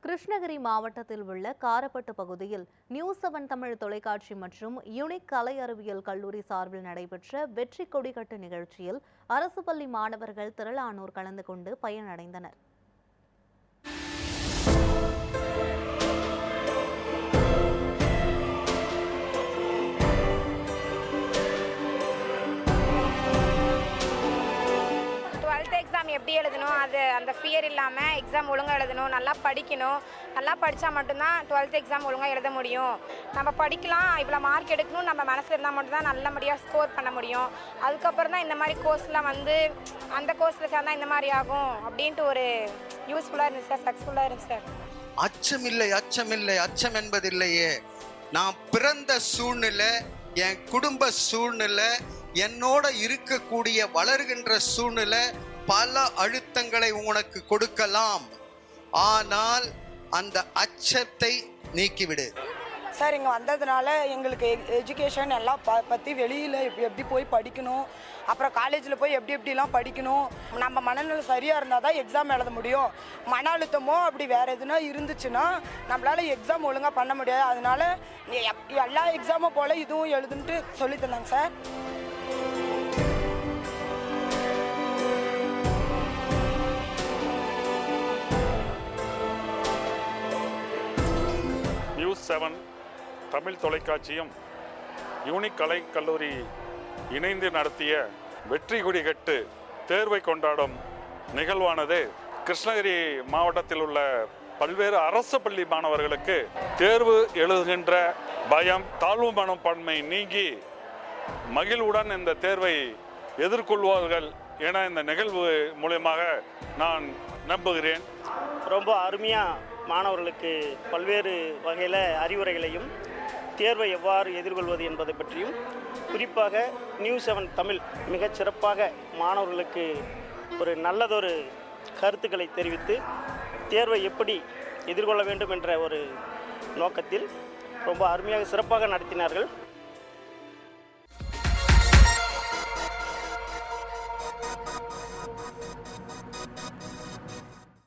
கிருஷ்ணகிரி மாவட்டத்தில் உள்ள காரப்பட்டு பகுதியில் நியூஸ்7 தமிழ் தொலைக்காட்சி மற்றும் யுனிக் கலை அறிவியல் கல்லூரி சார்பில் நடைபெற்ற வெற்றி கொடிக்கட்டு நிகழ்ச்சியில் அரசு பள்ளி மாணவர்கள் திரளானோர் கலந்து கொண்டு பயனடைந்தனர். எக்ஸாம் எப்படி எழுதணும், அந்த ஃபியர் இல்லாமல் எக்ஸாம் ஒழுங்காக எழுதணும், நல்லா படிக்கணும். நல்லா படித்தா மட்டும்தான் 12th எக்ஸாம் ஒழுங்காக எழுத முடியும். நம்ம படிக்கலாம், இவ்வளோ மார்க் எடுக்கணும் நம்ம மனசில் இருந்தால் மட்டும்தான் நல்லபடியாக ஸ்கோர் பண்ண முடியும். அதுக்கப்புறம் தான் இந்த மாதிரி கோர்ஸ்லாம் அந்த கோர்ஸில் சேர்ந்தா இந்த மாதிரி ஆகும் அப்படின்ட்டு ஒரு யூஸ்ஃபுல்லாக இருந்துச்சு சார், சக்ஸஸ்ஃபுல்லாக இருந்துச்சு சார். அச்சமில்லை அச்சமில்லை அச்சம் என்பதில்லையே. நான் பிறந்த சூழ்நிலை, என் குடும்ப சூழ்நிலை, என்னோட இருக்கக்கூடிய வளர்கின்ற சூழ்நிலை பல அழுத்தங்களை உனக்கு கொடுக்கலாம். ஆனால் அந்த அச்சத்தை நீக்கிவிடு. சார் இங்கே வந்ததுனால எங்களுக்கு எஜுகேஷன் எல்லாம் பற்றி வெளியில் எப்படி போய் படிக்கணும், அப்புறம் காலேஜில் போய் எப்படிலாம் படிக்கணும், நம்ம மனநிலை சரியாக இருந்தால் தான் எக்ஸாம் எழுத முடியும். மன அழுத்தமோ அப்படி வேறு எதுனா இருந்துச்சுன்னா நம்மளால் எக்ஸாம் ஒழுங்காக பண்ண முடியாது. அதனால எல்லா எக்ஸாமும் போல் இதுவும் எழுதுன்ட்டு சொல்லி தந்தாங்க சார். நியூஸ்7 தமிழ் தொலைக்காட்சியும் யூனிக் கலை கல்லூரி இணைந்து நடத்திய வெற்றி கொடிக்கட்டு தேர்வை கொண்டாடும் நிகழ்வானது கிருஷ்ணகிரி மாவட்டத்தில் உள்ள பல்வேறு அரசு பள்ளி மாணவர்களுக்கு தேர்வு எழுதுகின்ற பயம், தாழ்வு மனப்பான்மை நீங்கி மகிழ்வுடன் இந்த தேர்வை எதிர்கொள்வார்கள் என இந்த நிகழ்வு மூலமாக நான் நம்புகிறேன். ரொம்ப அருமையாக மாணவர்களுக்கு பல்வேறு வகையில் அறிவுரைகளையும் தேர்வை எவ்வாறு எதிர்கொள்வது என்பதை பற்றியும், குறிப்பாக நியூஸ்7 தமிழ் மிகச் சிறப்பாக மாணவர்களுக்கு ஒரு நல்லதொரு கருத்துக்களை தெரிவித்து தேர்வை எப்படி எதிர்கொள்ள வேண்டும் என்ற ஒரு நோக்கத்தில் ரொம்ப அருமையாக சிறப்பாக நடத்தினார்கள்.